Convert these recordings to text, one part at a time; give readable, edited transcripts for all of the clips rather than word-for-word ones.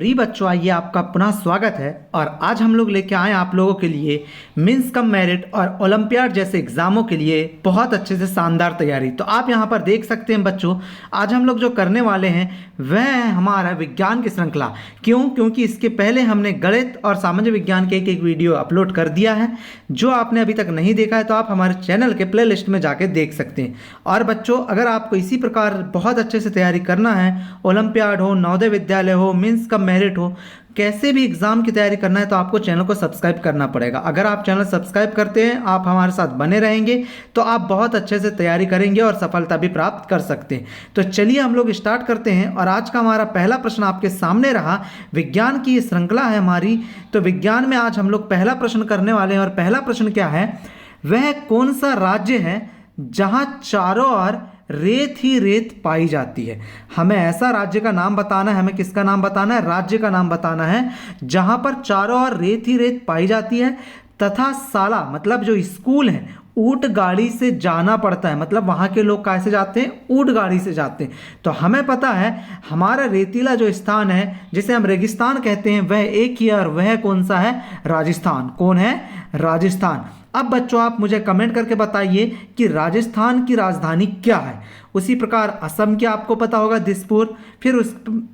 प्रिय बच्चों, आइए आपका पुनः स्वागत है। और आज हम लोग लेके आए आप लोगों के लिए मीन्स कम मेरिट और ओलंपियाड जैसे एग्जामों के लिए बहुत अच्छे से शानदार तैयारी। तो आप यहाँ पर देख सकते हैं बच्चों, आज हम लोग जो करने वाले हैं वह है हमारा विज्ञान की श्रृंखला। क्योंकि इसके पहले हमने गणित और सामान्य विज्ञान के एक वीडियो अपलोड कर दिया है। जो आपने अभी तक नहीं देखा है तो आप हमारे चैनल के प्ले लिस्ट में जाके देख सकते हैं। और बच्चों, अगर आपको इसी प्रकार बहुत अच्छे से तैयारी करना है, ओलंपियाड हो, नवोदय विद्यालय हो, मीन्स कम मेरिट हो, कैसे भी एग्जाम की तैयारी करना है तो आपको चैनल को सब्सक्राइब करना पड़ेगा। अगर आप चैनल सब्सक्राइब करते हैं, आप हमारे साथ बने रहेंगे तो आप बहुत अच्छे से तैयारी करेंगे और सफलता भी प्राप्त कर सकते हैं। तो चलिए हम लोग स्टार्ट करते हैं। और आज का हमारा पहला प्रश्न आपके सामने रहा। विज्ञान की ये श्रृंखला है हमारी, तो विज्ञान में आज हम लोग पहला प्रश्न करने वाले हैं। और पहला प्रश्न क्या है, वह कौन सा राज्य है जहां चारों ओर रेत ही रेत पाई जाती है। हमें ऐसा राज्य का नाम बताना है। हमें किसका नाम बताना है? राज्य का नाम बताना है जहां पर चारों ओर रेत ही रेत पाई जाती है तथा शाला मतलब जो स्कूल है ऊंट गाड़ी से जाना पड़ता है। मतलब वहां के लोग कैसे जाते हैं? ऊंट गाड़ी से जाते हैं। तो हमें पता है हमारा रेतीला जो स्थान है जिसे हम रेगिस्तान कहते हैं वह एक ही है, और वह कौन सा है? राजस्थान। कौन है? राजस्थान। अब बच्चों आप मुझे कमेंट करके बताइए कि राजस्थान की राजधानी क्या है। उसी प्रकार असम की आपको पता होगा दिसपुर। फिर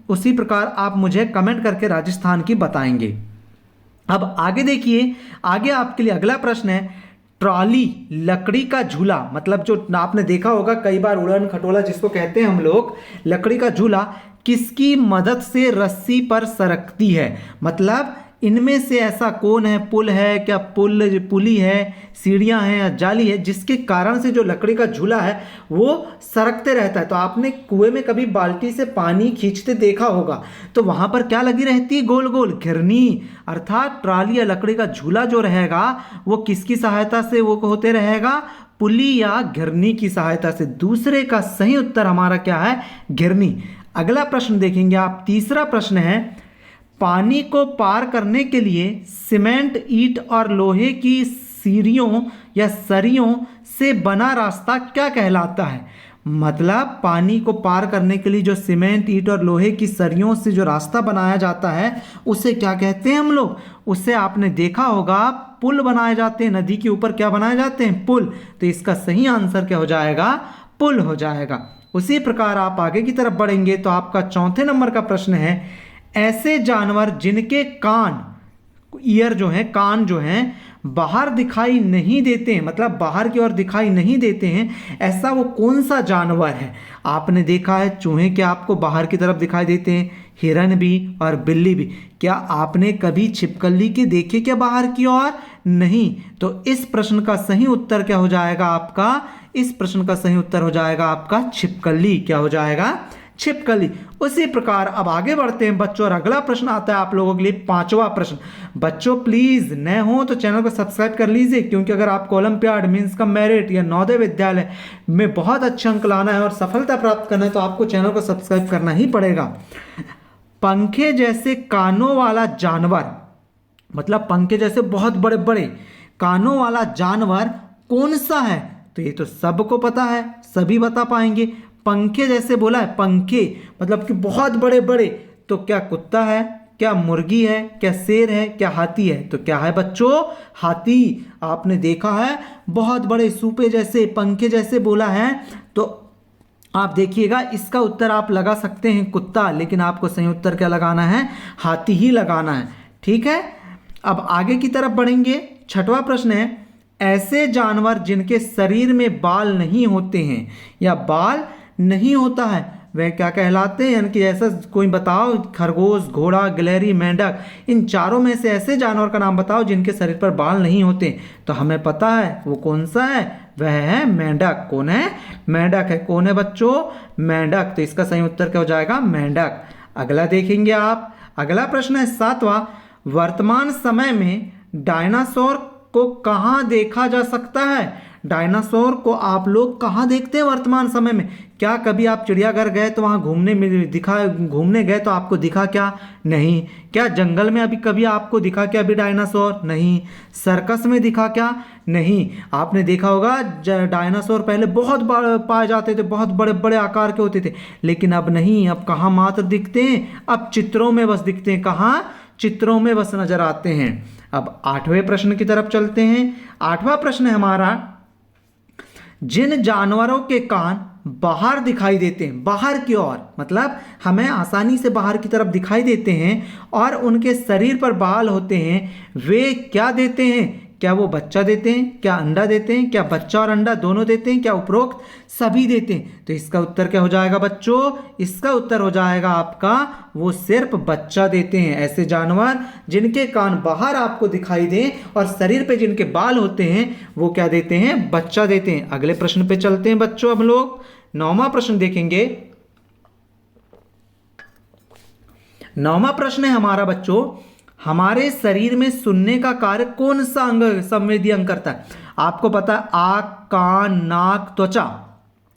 उसी प्रकार आप मुझे कमेंट करके राजस्थान की बताएंगे। अब आगे देखिए, आगे आपके लिए अगला प्रश्न है, ट्रॉली लकड़ी का झूला मतलब जो आपने देखा होगा कई बार उड़न खटोला जिसको कहते हैं हम लोग, लकड़ी का झूला किसकी मदद से रस्सी पर सरकती है? मतलब इनमें से ऐसा कौन है? पुल है क्या? पुली है, सीढ़ियां हैं या जाली है जिसके कारण से जो लकड़ी का झूला है वो सरकते रहता है। तो आपने कुएं में कभी बाल्टी से पानी खींचते देखा होगा, तो वहां पर क्या लगी रहती है? गोल गोल घिरनी। अर्थात ट्रॉली या लकड़ी का झूला जो रहेगा वो किसकी सहायता से वो होते रहेगा? पुली या घिरनी की सहायता से। दूसरे का सही उत्तर हमारा क्या है? घिरनी। अगला प्रश्न देखेंगे आप, तीसरा प्रश्न है, पानी को पार करने के लिए सीमेंट, ईंट और लोहे की सीढ़ियों या सरियों से बना रास्ता क्या कहलाता है? मतलब पानी को पार करने के लिए जो सीमेंट, ईंट और लोहे की सरियों से जो रास्ता बनाया जाता है उसे क्या कहते हैं हम लोग? उसे आपने देखा होगा पुल बनाए जाते हैं। नदी के ऊपर क्या बनाए जाते हैं? पुल। तो इसका सही आंसर क्या हो जाएगा? पुल हो जाएगा। उसी प्रकार आप आगे की तरफ बढ़ेंगे तो आपका चौथे नंबर का प्रश्न है, ऐसे जानवर जिनके कान, ईयर जो है, कान जो हैं बाहर दिखाई नहीं देते हैं, मतलब बाहर की ओर दिखाई नहीं देते हैं, ऐसा वो कौन सा जानवर है? आपने देखा है चूहे क्या आपको बाहर की तरफ दिखाई देते हैं, हिरन भी और बिल्ली भी। क्या आपने कभी छिपकली के देखे क्या बाहर की ओर? नहीं। तो इस प्रश्न का सही उत्तर क्या हो जाएगा आपका? इस प्रश्न का सही उत्तर हो जाएगा आपका छिपकली। क्या हो जाएगा? छिपकली। उसी प्रकार अब आगे बढ़ते हैं बच्चों, और अगला प्रश्न आता है आप लोगों के लिए, पांचवा प्रश्न। बच्चों प्लीज नए हो तो चैनल को सब्सक्राइब कर लीजिए, क्योंकि अगर आपको ओलंपियाड, मीन्स कम मेरिट या नवोदय विद्यालय में बहुत अच्छे अंक लाना है और सफलता प्राप्त करना है तो आपको चैनल को सब्सक्राइब करना ही पड़ेगा। पंखे जैसे कानों वाला जानवर, मतलब पंखे जैसे बहुत बड़े बड़े कानों वाला जानवर कौन सा है? तो ये तो सबको पता है, सभी बता पाएंगे। पंखे जैसे बोला है, पंखे मतलब कि बहुत बड़े बड़े। तो क्या कुत्ता है? क्या मुर्गी है? क्या शेर है? क्या हाथी है? तो क्या है बच्चों? हाथी। आपने देखा है बहुत बड़े सूपे जैसे, पंखे जैसे बोला है। तो आप देखिएगा इसका उत्तर आप लगा सकते हैं कुत्ता, लेकिन आपको सही उत्तर क्या लगाना है? हाथी ही लगाना है। ठीक है, अब आगे की तरफ बढ़ेंगे। छठवां प्रश्न है, ऐसे जानवर जिनके शरीर में बाल नहीं होते हैं या बाल नहीं होता है वह क्या कहलाते हैं? यानी कि ऐसा कोई बताओ, खरगोश, घोड़ा, गिलहरी, मेंढक, इन चारों में से ऐसे जानवर का नाम बताओ जिनके शरीर पर बाल नहीं होते। तो हमें पता है वो कौन सा है? वह है मेंढक। कौन है? मेंढक है। कौन है बच्चों? मेंढक। तो इसका सही उत्तर क्या हो जाएगा? मेंढक। अगला देखेंगे आप, अगला प्रश्न है सातवां, वर्तमान समय में डायनासोर को कहाँ देखा जा सकता है? डायनासोर को आप लोग कहाँ देखते हैं वर्तमान समय में? क्या कभी आप चिड़ियाघर गए तो वहाँ घूमने गए तो आपको दिखा क्या? नहीं। क्या जंगल में अभी कभी आपको दिखा क्या अभी डायनासोर? नहीं। सर्कस में दिखा क्या? नहीं। आपने देखा होगा डायनासोर पहले बहुत बड़े पाए जाते थे, बहुत बड़े बड़े आकार के होते थे, लेकिन अब नहीं। अब कहाँ मात्र दिखते हैं? अब चित्रों में बस दिखते हैं। कहाँ? चित्रों में बस नजर आते हैं। अब 8वें प्रश्न की तरफ चलते हैं। 8वां प्रश्न है हमारा, जिन जानवरों के कान बाहर दिखाई देते हैं, बाहर की ओर मतलब हमें आसानी से बाहर की तरफ दिखाई देते हैं, और उनके शरीर पर बाल होते हैं, वे क्या देते हैं? क्या वो बच्चा देते हैं? क्या अंडा देते हैं? क्या बच्चा और अंडा दोनों देते हैं? क्या उपरोक्त सभी देते हैं? तो इसका उत्तर क्या हो जाएगा बच्चों? इसका उत्तर हो जाएगा आपका, वो सिर्फ बच्चा देते हैं। ऐसे जानवर जिनके कान बाहर आपको दिखाई दें और शरीर पे जिनके बाल होते हैं, वो क्या देते हैं? बच्चा देते हैं। अगले प्रश्न पे चलते हैं बच्चों। हम लोग 9वां प्रश्न देखेंगे। 9वां प्रश्न है हमारा बच्चों, हमारे शरीर में सुनने का कार्य कौन सा अंग संवेदी अंग करता है? आपको पता है आँख, कान, नाक, त्वचा,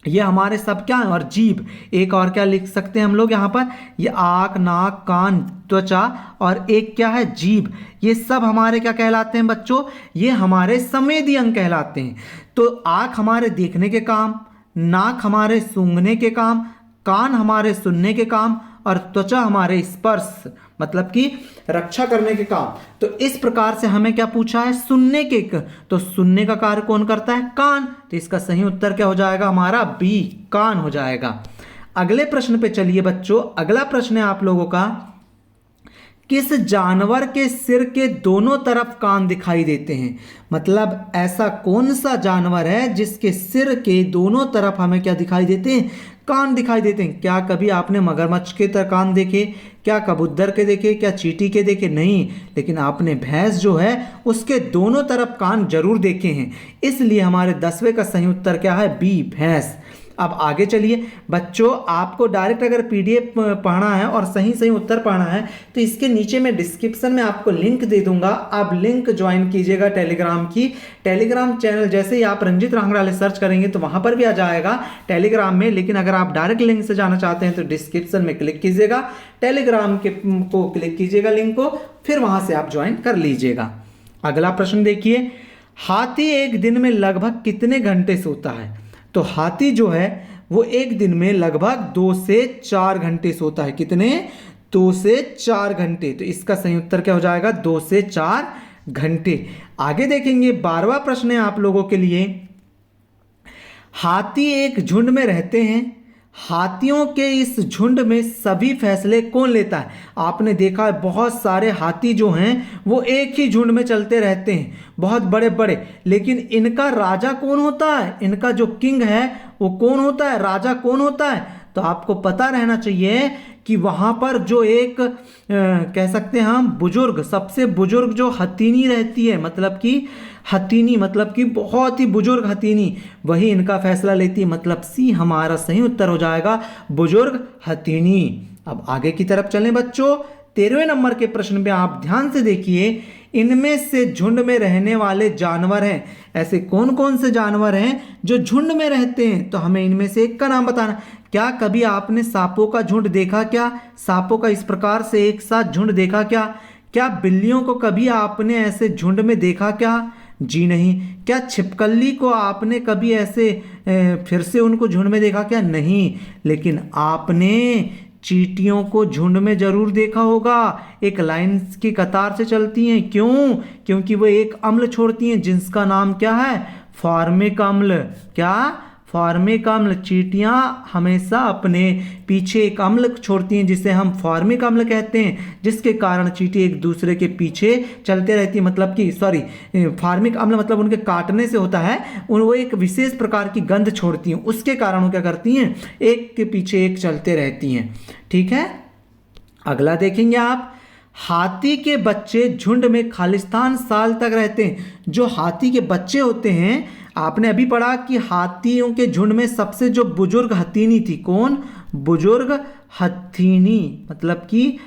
ये हमारे सब क्या है? और जीभ। एक और क्या लिख सकते हैं हम लोग यहाँ पर? ये आँख, नाक, कान, त्वचा और एक क्या है? जीभ। ये सब हमारे क्या कहलाते हैं बच्चों? ये हमारे संवेदी अंग कहलाते हैं। तो आँख हमारे देखने के काम, नाक हमारे सूंघने के काम, कान हमारे सुनने के काम, और त्वचा हमारे स्पर्श मतलब कि रक्षा करने के काम। तो इस प्रकार से हमें क्या पूछा है? सुनने के। तो सुनने का कार्य कौन करता है? कान। तो इसका सही उत्तर क्या हो जाएगा हमारा? बी, कान हो जाएगा। अगले प्रश्न पे चलिए बच्चों। अगला प्रश्न है आप लोगों का, किस जानवर के सिर के दोनों तरफ कान दिखाई देते हैं? मतलब ऐसा कौन सा जानवर है जिसके सिर के दोनों तरफ हमें क्या दिखाई देते हैं? कान दिखाई देते हैं। क्या कभी आपने मगरमच्छ के कान देखे? क्या कबूतर के देखे? क्या चींटी के देखे? नहीं। लेकिन आपने भैंस जो है उसके दोनों तरफ कान जरूर देखे हैं। इसलिए हमारे 10वें का सही उत्तर क्या है? बी, भैंस। अब आगे चलिए बच्चों, आपको डायरेक्ट अगर पीडीएफ पढ़ना है और सही सही उत्तर पढ़ना है तो इसके नीचे मैं डिस्क्रिप्शन में आपको लिंक दे दूंगा। आप लिंक ज्वाइन कीजिएगा टेलीग्राम की। टेलीग्राम चैनल जैसे ही आप रंजित रांगड़ाले सर्च करेंगे तो वहां पर भी आ जाएगा टेलीग्राम में। लेकिन अगर आप डायरेक्ट लिंक से जाना चाहते हैं तो डिस्क्रिप्शन में क्लिक कीजिएगा, टेलीग्राम को क्लिक कीजिएगा लिंक को, फिर वहां से आप ज्वाइन कर लीजिएगा। अगला प्रश्न देखिए, हाथी एक दिन में लगभग कितने घंटे सोता है? तो हाथी जो है वो एक दिन में लगभग 2 से 4 घंटे सोता है। कितने? 2 से 4 घंटे। तो इसका सही उत्तर क्या हो जाएगा? 2 से 4 घंटे। आगे देखेंगे 12वां प्रश्न है आप लोगों के लिए, हाथी एक झुंड में रहते हैं, हाथियों के इस झुंड में सभी फैसले कौन लेता है? आपने देखा है बहुत सारे हाथी जो हैं वो एक ही झुंड में चलते रहते हैं, बहुत बड़े बड़े, लेकिन इनका राजा कौन होता है? इनका जो किंग है वो कौन होता है? राजा कौन होता है? तो आपको पता रहना चाहिए कि वहां पर जो एक कह सकते हैं हम बुजुर्ग, सबसे बुजुर्ग जो हथीनी रहती है, मतलब कि हथीनी मतलब कि बहुत ही बुजुर्ग हथीनी, वही इनका फैसला लेती है। मतलब सी हमारा सही उत्तर हो जाएगा, बुजुर्ग हथीनी। अब आगे की तरफ चलें बच्चों। 13वें नंबर के प्रश्न पे आप ध्यान से देखिए, इनमें से झुंड में रहने वाले जानवर हैं, ऐसे कौन कौन से जानवर हैं जो झुंड में रहते हैं? तो हमें इनमें से एक का नाम बताना। क्या कभी आपने सांपों का झुंड देखा क्या? सांपों का इस प्रकार से एक साथ झुंड देखा क्या? क्या बिल्लियों को कभी आपने ऐसे झुंड में देखा क्या? जी नहीं। क्या छिपकली को आपने कभी ऐसे फिर से उनको झुंड में देखा क्या? नहीं। लेकिन आपने चींटियों को झुंड में जरूर देखा होगा, एक लाइन की कतार से चलती हैं। क्यों? क्योंकि वो एक अम्ल छोड़ती हैं जिसका नाम क्या है? फॉर्मिक अम्ल। क्या? फॉर्मिक अम्ल। चींटियां हमेशा अपने पीछे एक अम्ल छोड़ती हैं जिसे हम फॉर्मिक अम्ल कहते हैं, जिसके कारण चींटी एक दूसरे के पीछे चलते रहती है। मतलब कि फॉर्मिक अम्ल मतलब उनके काटने से होता है, वो एक विशेष प्रकार की गंध छोड़ती हैं, उसके कारण वो क्या करती हैं? एक के पीछे एक चलते रहती हैं। ठीक है, अगला देखेंगे आप, हाथी के बच्चे झुंड में खालिस्तान साल तक रहते हैं। जो हाथी के बच्चे होते हैं, आपने अभी पढ़ा कि हाथियों के झुंड में सबसे जो बुजुर्ग हथीनी थी, कौन? बुजुर्ग हथीनी मतलब कि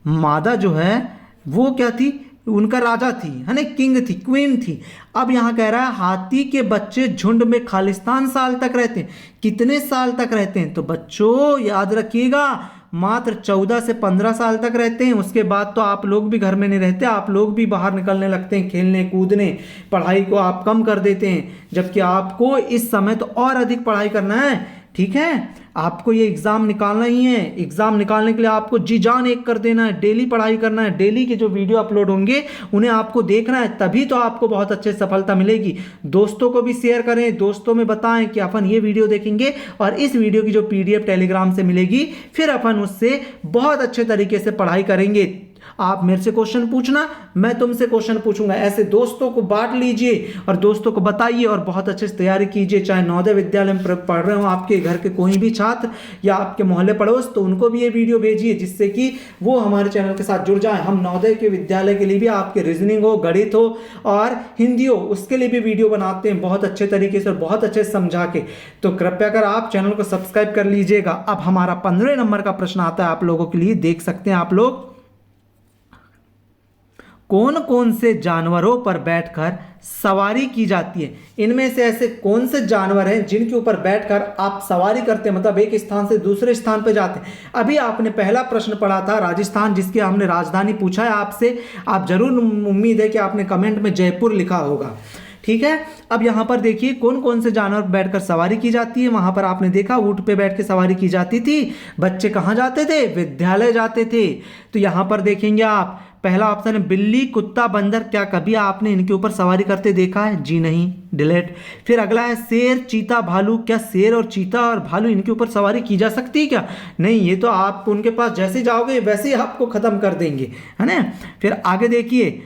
मादा जो है वो क्या थी? उनका राजा थी, है ना, किंग थी, क्वीन थी। अब यहाँ कह रहा है हाथी के बच्चे झुंड में खालिस्तान साल तक रहते हैं। कितने साल तक रहते हैं? तो बच्चों याद रखिएगा, मात्र 14 से 15 साल तक रहते हैं। उसके बाद तो आप लोग भी घर में नहीं रहते, आप लोग भी बाहर निकलने लगते हैं, खेलने कूदने, पढ़ाई को आप कम कर देते हैं, जबकि आपको इस समय तो और अधिक पढ़ाई करना है। ठीक है, आपको ये एग्ज़ाम निकालना ही है। एग्ज़ाम निकालने के लिए आपको जी जान एक कर देना है, डेली पढ़ाई करना है, डेली के जो वीडियो अपलोड होंगे उन्हें आपको देखना है, तभी तो आपको बहुत अच्छे सफलता मिलेगी। दोस्तों को भी शेयर करें, दोस्तों में बताएं कि अपन ये वीडियो देखेंगे और इस वीडियो की जो PDF टेलीग्राम से मिलेगी, फिर अपन उससे बहुत अच्छे तरीके से पढ़ाई करेंगे। आप मेरे से क्वेश्चन पूछना, मैं तुमसे क्वेश्चन पूछूंगा, ऐसे दोस्तों को बांट लीजिए और दोस्तों को बताइए और बहुत अच्छे से तैयारी कीजिए। चाहे नवोदय विद्यालय में पढ़ रहे हो आपके घर के कोई भी छात्र या आपके मोहल्ले पड़ोस, तो उनको भी ये वीडियो भेजिए जिससे कि वो हमारे चैनल के साथ जुड़ जाए। हम नवोदय के विद्यालय के लिए भी, आपके रीजनिंग हो, गणित हो और हिंदी हो, उसके लिए भी वीडियो बनाते हैं बहुत अच्छे तरीके से और बहुत अच्छे से समझा के। तो कृपया कर आप चैनल को सब्सक्राइब कर लीजिएगा। अब हमारा 15 नंबर का प्रश्न आता है आप लोगों के लिए, देख सकते हैं आप लोग। कौन कौन से जानवरों पर बैठकर सवारी की जाती है? इनमें से ऐसे कौन से जानवर हैं जिनके ऊपर बैठकर आप सवारी करते हैं, मतलब एक स्थान से दूसरे स्थान पर जाते हैं? अभी आपने पहला प्रश्न पढ़ा था राजस्थान, जिसकी हमने राजधानी पूछा है आपसे। आप जरूर, उम्मीद है कि आपने कमेंट में जयपुर लिखा होगा। ठीक है, अब यहाँ पर देखिए कौन कौन से जानवर बैठकर सवारी की जाती है। वहां पर आपने देखा ऊंट पे बैठ के सवारी की जाती थी। बच्चे कहाँ जाते थे? विद्यालय जाते थे। तो यहाँ पर देखेंगे आप, पहला ऑप्शन है बिल्ली, कुत्ता, बंदर। क्या कभी आपने इनके ऊपर सवारी करते देखा है? जी नहीं, डिलीट। फिर अगला है शेर, चीता, भालू। क्या शेर और चीता और भालू इनके ऊपर सवारी की जा सकती है क्या? नहीं, ये तो आप उनके पास जैसे जाओगे वैसे ही आपको खत्म कर देंगे, है ना। फिर आगे देखिए,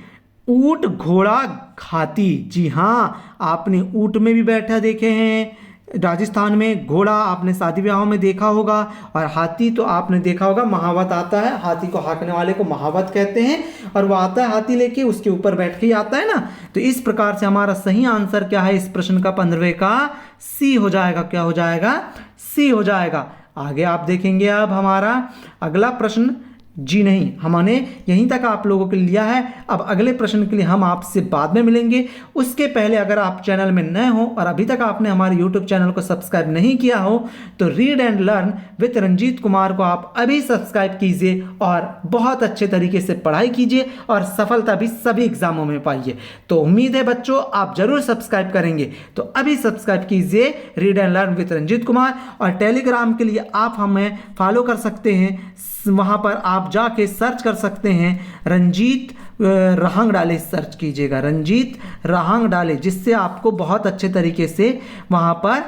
ऊंट, घोड़ा, हाथी। जी हाँ, आपने ऊंट में भी बैठा देखे हैं राजस्थान में, घोड़ा आपने शादी ब्याहों में देखा होगा और हाथी तो आपने देखा होगा, महावत आता है, हाथी को हाँकने वाले को महावत कहते हैं और वो आता है हाथी लेके, उसके ऊपर बैठ के ही आता है ना। तो इस प्रकार से हमारा सही आंसर क्या है इस प्रश्न का, 15वें का सी हो जाएगा। क्या हो जाएगा? सी हो जाएगा। आगे आप देखेंगे अब हमारा अगला प्रश्न। जी नहीं, हमने यहीं तक आप लोगों के लिए लिया है। अब अगले प्रश्न के लिए हम आपसे बाद में मिलेंगे। उसके पहले अगर आप चैनल में नए हो और अभी तक आपने हमारे YouTube चैनल को सब्सक्राइब नहीं किया हो तो read and learn with Ranjeet Kumar को आप अभी सब्सक्राइब कीजिए और बहुत अच्छे तरीके से पढ़ाई कीजिए और सफलता भी सभी एग्जामों में पाइए। तो उम्मीद है बच्चों आप जरूर सब्सक्राइब करेंगे, तो अभी सब्सक्राइब कीजिए read and learn with Ranjeet Kumar. और टेलीग्राम के लिए आप हमें फॉलो कर सकते हैं, वहाँ पर आप जाके सर्च कर सकते हैं रंजीत रहांग डाले, सर्च कीजिएगा रंजीत रहांग डाले, जिससे आपको बहुत अच्छे तरीके से वहाँ पर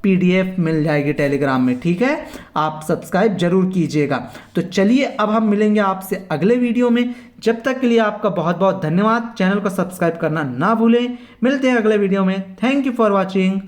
PDF मिल जाएगी टेलीग्राम में। ठीक है, आप सब्सक्राइब जरूर कीजिएगा। तो चलिए अब हम मिलेंगे आपसे अगले वीडियो में। जब तक के लिए आपका बहुत बहुत धन्यवाद। चैनल को सब्सक्राइब करना ना भूलें। मिलते हैं अगले वीडियो में। Thank you for watching.